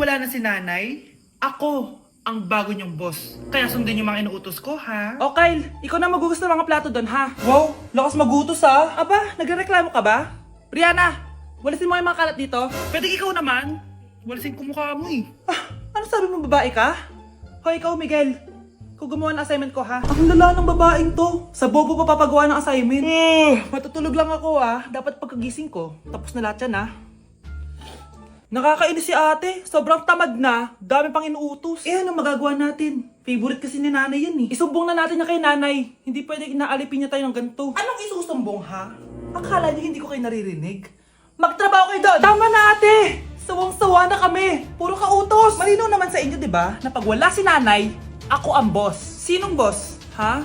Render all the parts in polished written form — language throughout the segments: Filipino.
Wala na si nanay, ako ang bago niyong boss. Kaya sundin yung mga inuutos ko, ha? O Kyle, ikaw na magugusto ng mga plato doon ha? Wow, lakas magutos ha? Aba, nagrereklamo ka ba? Brianna, walisin mo yung mga kalat dito. Pwede ikaw naman. Walasin ko mukha mo eh. Ano sabi mo, babae ka? Hoy, ikaw Miguel, ikaw gumawa ng assignment ko ha? Ang lala ng babaeng to. Sa bobo pa papagawa ng assignment. Matutulog lang ako dapat pagkagising ko, tapos na lahat yan Nakakainis si ate. Sobrang tamad na. Dami pang inuutos. Ano magagawa natin? Favorite kasi ni nanay yan Isumbong na natin niya kay nanay. Hindi pwede inaalipin niya tayo ng ganito. Anong isusumbong ha? Akala niyo hindi ko kayo naririnig? Magtrabaho kayo doon! Tama na ate! Sawang-sawa na kami. Puro kautos. Malinaw naman sa inyo, di ba? Na pag wala si nanay, ako ang boss. Sinong boss? Ha?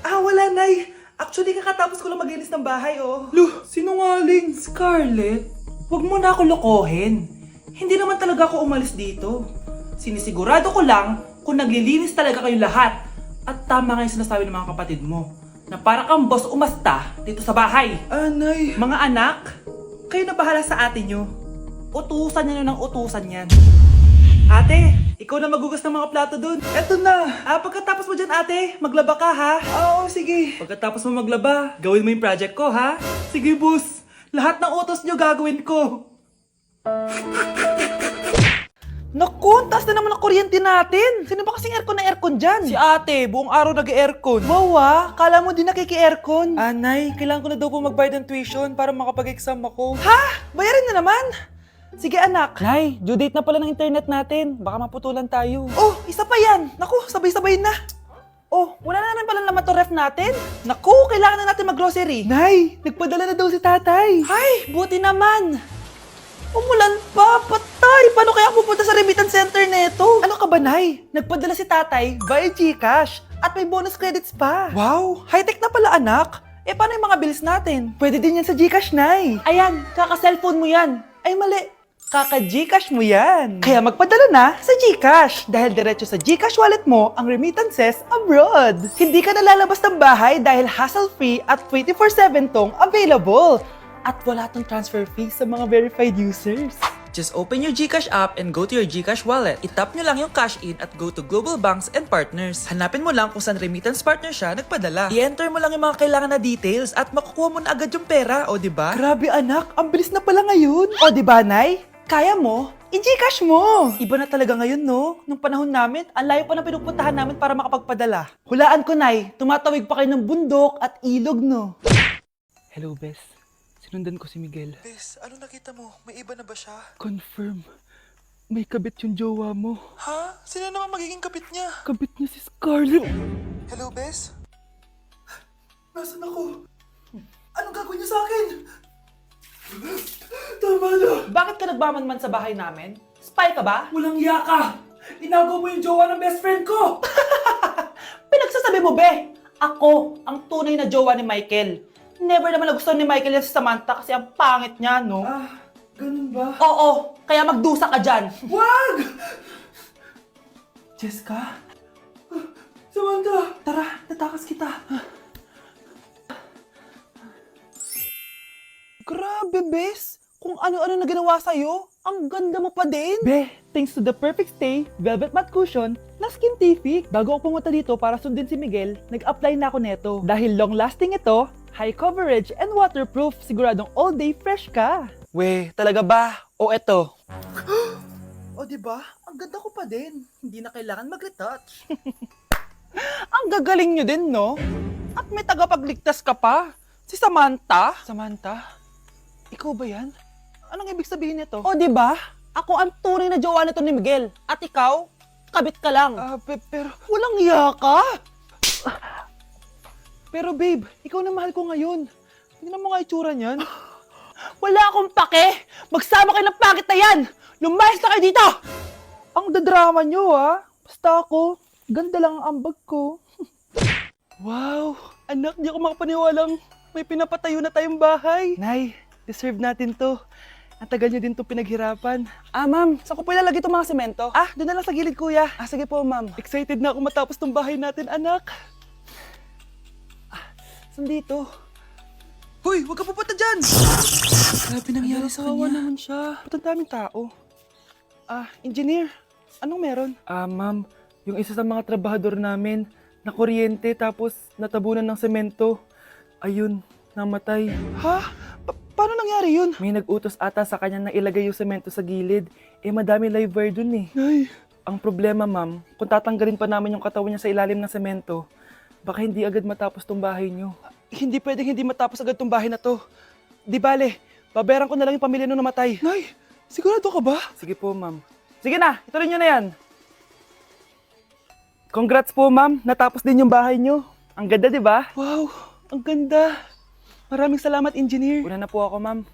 Wala nay. Actually, kakatapos ko lang maglinis ng bahay, Luh, sinungaling. Scarlett, huwag mo na ako lokohin. Hindi naman talaga ako umalis dito. Sinisigurado ko lang kung naglilinis talaga kayo lahat. At tama nga yung sinasabi ng mga kapatid mo. Na para kang boss umasta dito sa bahay. Anay. Mga anak, kayo na bahala sa ate nyo. Utusan nyo ng utusan yan. Ate, ikaw na magugas ng mga plato dun. Eto na. Pagkatapos mo dyan ate, maglaba ka ha? Oo, sige. Pagkatapos mo maglaba, gawin mo yung project ko ha? Sige boss. Lahat ng utos nyo gagawin ko. Naku, taas na naman ang kuryente natin. Sino ba kasing aircon dyan? Si ate, buong araw nag-aircon. Wow kala mo din nakiki-aircon. Anay, kailangan ko na daw po magbayad ng tuition para makapag-exam ako. Ha? Bayarin na naman? Sige anak. Nay, due date na pala ng internet natin. Baka maputulan tayo. Oh, isa pa yan. Naku, sabay-sabay na. Oh, wala na naman pala naman to ref natin. Naku, kailangan na natin mag-grocery. Nay, nagpadala na daw si tatay. Ay, buti naman. Umulan pa, patay! Paano kaya ako pupunta sa remittance center nito? Ano ka ba, Nay? Nagpadala si tatay via GCash at may bonus credits pa. Wow, high-tech na pala anak. Paano yung mga bills natin? Pwede din yan sa GCash, Nay. Ayan, kaka-cellphone mo yan. Ay, mali. Kaka-GCash mo yan. Kaya magpadala na sa GCash dahil diretso sa GCash wallet mo ang remittances abroad. Hindi ka nalalabas ng bahay dahil hassle-free at 24/7 tong available. At wala tong transfer fee sa mga verified users. Just open your GCash app and go to your GCash wallet. Itap nyo lang yung cash in at go to global banks and partners. Hanapin mo lang kung saan remittance partner siya nagpadala. I-enter mo lang yung mga kailangan na details at makukuha mo na agad yung pera, o diba? Grabe anak, ang bilis na pala ngayon. O diba, Nay? Kaya mo? I-GCash mo! Iba na talaga ngayon, no? Nung panahon namin, ang layo pa na pinupuntahan namin para makapagpadala. Hulaan ko, Nay, tumatawid pa kayo ng bundok at ilog, no? Hello, Bes. Sinundan ko si Miguel. Bes, ano nakita mo? May iba na ba siya? Confirm. May kabit yung jowa mo. Ha? Sino naman magiging kapit niya? Kabit niya si Scarlett. Hello, Bes? Nasaan ako? Anong gagawin niya sa akin? Tama na. Bakit ka nagmamanman sa bahay namin? Spy ka ba? Walang yaka. Inagaw mo yung jowa ng best friend ko. Pinagsasabi mo, be? Ako ang tunay na jowa ni Michael. Never naman nagustuhan ni Michael yan si Samantha kasi ang pangit niya, no? Ganun ba? Oo, kaya magdusa ka dyan. Wag! Jessica? Samantha! Tara, tatakas kita. Grabe, Bes! Kung ano-ano na ginawa sa'yo, ang ganda mo pa din. Be, thanks to the perfect stay, velvet matte cushion, na Skintific. Bago ako pumunta dito para sundin si Miguel, nag-apply na ako neto. Dahil long-lasting ito, high coverage and waterproof, siguradong all day fresh ka. We, talaga ba? O eto? O diba? Ang ganda ko pa din. Hindi na kailangan mag-retouch. Ang gagaling nyo din, no? At may tagapagligtas ka pa. Si Samantha. Samantha? Ikaw ba yan? Anong ibig sabihin nito? O diba? Ako ang tunay na jowa nito ni Miguel. At ikaw, kabit ka lang. Pero walang iya ka. Pero babe, ikaw na mahal ko ngayon. Tingnan mo nga itsura niyan. Wala akong pake! Magsama kayo ng pangit na yan! Lumayas na kayo dito! Ang dadrama nyo Basta ako, ganda lang ang ambag ko. Wow! Anak, di ako makapaniwalang may pinapatayo na tayong bahay. Nay, deserve natin to. Ang tagal nyo din to pinaghirapan. Ma'am, saan ko po ilalagay itong mga semento? Doon na lang sa gilid, kuya. Sige po, ma'am. Excited na ako matapos tong bahay natin, anak. Saan dito? Hoy, huwag ka pupunta dyan! Grabe nangyari sa kanya. Naman siya. Ba't ang daming tao? Engineer, anong meron? Ma'am, yung isa sa mga trabahador namin, na kuryente tapos natabunan ng semento. Ayun, namatay. Ha? Paano nangyari yun? May nag-utos ata sa kanya na ilagay yung semento sa gilid. Madami live wire dun eh. Ay. Ang problema, ma'am, kung tatanggalin pa namin yung katawan niya sa ilalim ng semento, baka hindi agad matapos tong bahay niyo. Hindi pwedeng hindi matapos agad tong bahay na to. Di bale, babayaran ko na lang yung pamilya nung namatay. Nay, sigurado ka ba? Sige po, ma'am. Sige na, ituloy niyo na yan. Congrats po, ma'am. Natapos din yung bahay niyo. Ang ganda, di ba? Wow, ang ganda. Maraming salamat, engineer. Una na po ako, ma'am.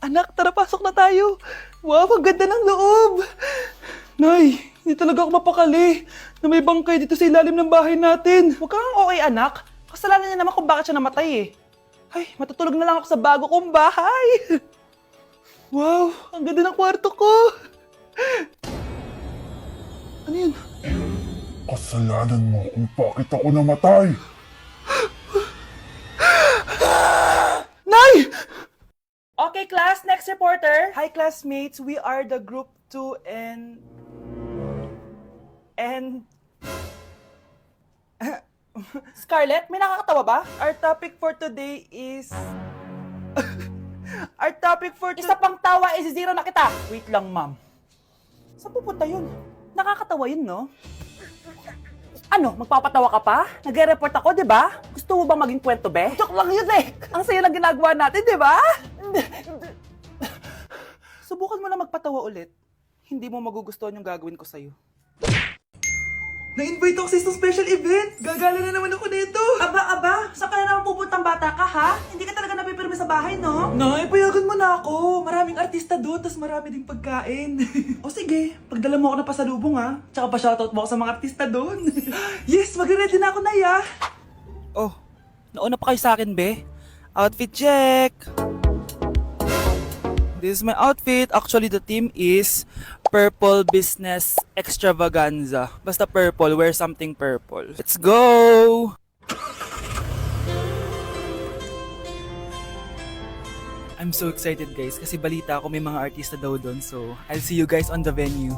Anak, tara pasok na tayo. Wow, ang ganda ng loob. Nay, hindi talaga ako mapakali na may bangkay dito sa ilalim ng bahay natin. Huwag kang okay, anak. Kasalanan niya naman kung bakit siya namatay eh. Ay, matutulog na lang ako sa bago kong bahay. Wow, ang ganda ng kwarto ko. Ano yun? Kasalanan mo kung bakit ako namatay. Nay! Okay, class. Next reporter. Hi, classmates. We are the group 2 and... Scarlett, may nakakatawa ba? Our topic for today is... Isa pang tawa is zero na kita. Wait lang, ma'am. Saan pupunta yun? Nakakatawa yun, no? Ano, magpapatawa ka pa? Nagre-report ako, di ba? Gusto mo bang maging kwento, be? Joke lang yun eh. Ang saya lang ginagawa natin, di ba? Subukan mo na magpatawa ulit. Hindi mo magugustuhan yung gagawin ko sa'yo. Na-invite ako sa isang special event! Gagala na naman ako nito! Aba! Saan ka na naman pupuntang bata ka, ha? Hindi ka talaga napipirme sa bahay, no? Nay, payagan mo na ako! Maraming artista doon, tas marami ding pagkain. O sige, pagdala mo ako na pasalubong, ha? Tsaka pa-shoutout mo ako sa mga artista doon. Yes, mag-ready na ako, Nay, ha? Oh, nauna pa kayo sa akin, be? Outfit check! This is my outfit. Actually, the theme is Purple Business Extravaganza. Basta purple, wear something purple. Let's go! I'm so excited, guys, kasi balita ako may mga artista daw doon. So, I'll see you guys on the venue.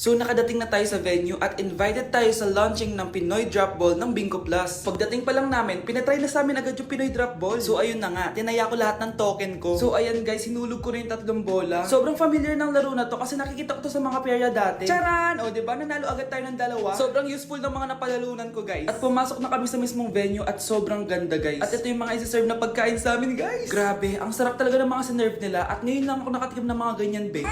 So nakadating na tayo sa venue at invited tayo sa launching ng Pinoy Drop Ball ng Bingo Plus. Pagdating pa lang namin, pinatry na sa amin agad yung Pinoy Drop Ball. So ayun na nga, tinaya ko lahat ng token ko. So ayan guys, hinulog ko na yung 3 bola. Sobrang familiar ng laro na to kasi nakikita ko to sa mga perya dati. Charan! O diba, nanalo agad tayo ng 2. Sobrang useful ng mga napalalunan ko guys. At pumasok na kami sa mismong venue at sobrang ganda guys. At ito yung mga isi-serve na pagkain sa amin guys. Grabe, ang sarap talaga ng mga sinerve nila at ngayon lang ako nakatikim ng mga ganyan be.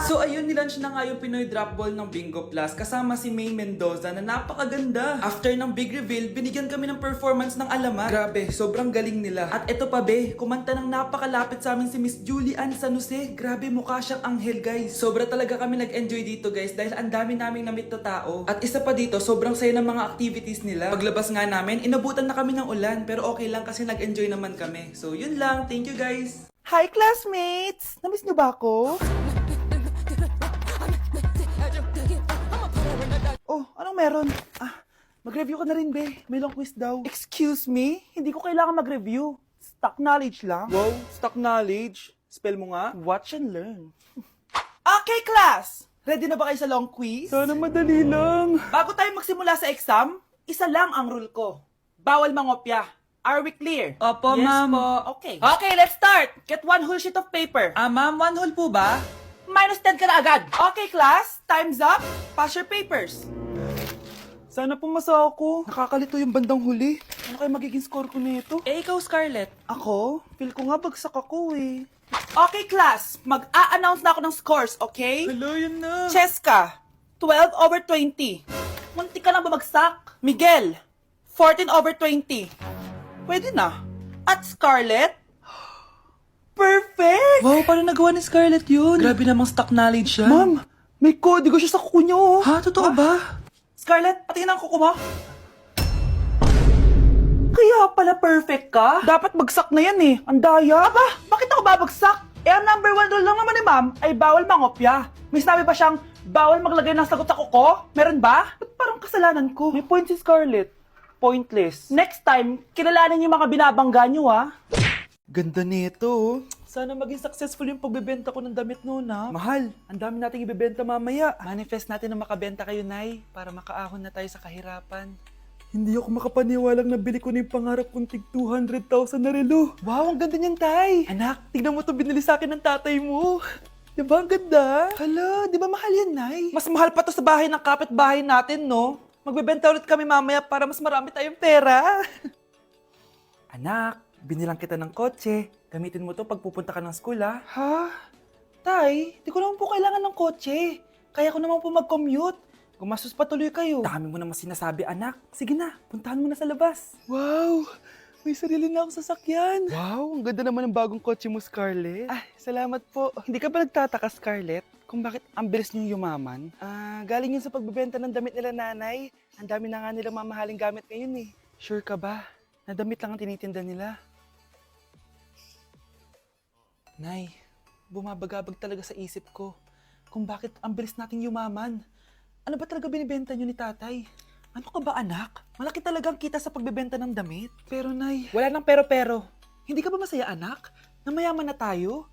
So ayun, nilaunch na nga yung Pinoy Drop Ball ng Bingo Plus kasama si May Mendoza na napakaganda. After ng big reveal, binigyan kami ng performance ng alamat. Grabe, sobrang galing nila. At eto pa be, kumanta ng napakalapit sa amin si Miss Julian San Jose. Grabe, mukha siyang anghel guys. Sobra talaga kami nag-enjoy dito guys dahil ang dami naming na-meet na tao. At isa pa dito, sobrang saya ng mga activities nila. Paglabas nga namin, inabutan na kami ng ulan pero okay lang kasi nag-enjoy naman kami. So yun lang, thank you guys. Hi classmates! Namiss niyo ba ako? Oh, anong meron? Mag-review ka na rin, be. May long quiz daw. Excuse me? Hindi ko kailangan mag-review. Stock knowledge lang. Wow, stock knowledge? Spell mo nga. Watch and learn. Okay, class! Ready na ba kayo sa long quiz? Sana madali lang. Bago tayo magsimula sa exam, isa lang ang rule ko. Bawal mangopya. Are we clear? Opo, yes, ma'am. Okay. Okay, let's start. Get 1 whole sheet of paper. Ma'am, 1 whole po ba? -10 ka na agad. Okay, class. Time's up. Pass your papers. Sana pumasa ako. Nakakalito yung bandang huli. Ano kayo magiging score ko nito? Ikaw, Scarlett. Ako? Feel ko nga bagsak ako eh. Okay, class. Mag-a-announce na ako ng scores, okay? Hello, yun na. Cheska, 12/20. Munti ka lang bumagsak. Miguel, 14/20. Pwede na. At Scarlett, perfect! Wow, paano nagawa ni Scarlett yun? Grabe namang stock knowledge yan. Ma'am, may kodigo siya sa kuko niyo. Ha? Totoo ba? Scarlett, patingin ang kuko mo. Kaya pala perfect ka? Dapat bagsak na yan eh. Ang daya. Aba, bakit ako babagsak? Ang number 1 rule lang naman ni ma'am ay bawal mangopya. May sinabi ba siyang bawal maglagay ng sagot sa kuko? Meron ba? Ba't parang kasalanan ko? May point si Scarlett. Pointless. Next time, kilalanin yung mga binabangga nyo, ha? Ganda nito, oh. Sana maging successful yung pagbebenta ko ng damit noon, ha? Mahal, ang dami nating ibebenta mamaya. Manifest natin na makabenta kayo, Nay, para makaahon na tayo sa kahirapan. Hindi ako makapaniwalang nabili ko na yung pangarap kong tig 200,000 na relo. Wow, ang ganda niyan, Tay. Anak, tignan mo to binili sa akin ng tatay mo. Diba ang ganda? Hala, di ba mahal yan, Nay? Mas mahal pa to sa bahay ng kapitbahay natin, no? Magbebenta ulit kami mamaya para mas marami tayong pera. Anak, binilang kita ng kotse. Gamitin mo to pag pupunta ka ng school, ha? Ha? Tay, di ko naman po kailangan ng kotse. Kaya ko naman po mag-commute. Gumastos pa tuloy kayo. Dami mo naman sinasabi, anak. Sige na, puntahan mo na sa labas. Wow! May sarili na akong sasakyan. Wow, ang ganda naman ng bagong kotse mo, Scarlett. Ay, salamat po. Hindi ka ba nagtataka, Scarlett, kung bakit ang bilis niyong yumaman? Galing yun sa pagbebenta ng damit nila nanay. Ang dami na nga nila mamahaling gamit ngayon eh. Sure ka ba? Na damit lang ang tinitinda nila? Nay, bumabagabag talaga sa isip ko kung bakit ang bilis nating yumaman. Ano ba talaga binibenta niyo ni tatay? Ano ka ba anak? Malaki talagang kita sa pagbebenta ng damit. Pero Nay, wala nang pero-pero. Hindi ka ba masaya anak? Na mayaman na tayo?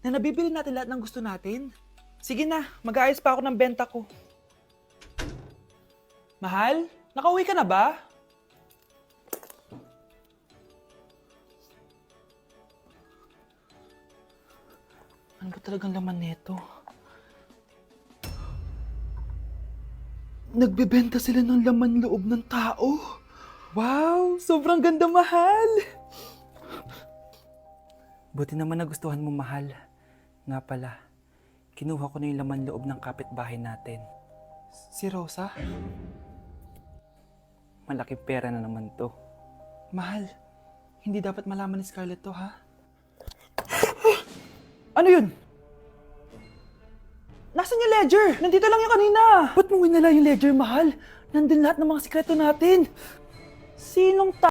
Na nabibili natin lahat ng gusto natin? Sige na, mag-aayos pa ako ng benta ko. Mahal, nakauwi ka na ba? Ano ba talagang laman nito? Nagbebenta sila ng laman loob ng tao. Wow, sobrang ganda, mahal. Buti naman nagustuhan mo, mahal. Nga pala, kinuha ko na yung laman loob ng kapitbahay natin. Si Rosa? Malaking pera na naman to. Mahal, hindi dapat malaman ni Scarlett to, ha? Ano yun? Nasaan yung ledger? Nandito lang yung kanina. Ba't mo winala yung ledger, mahal? Nandun lahat ng mga sikreto natin. Sinong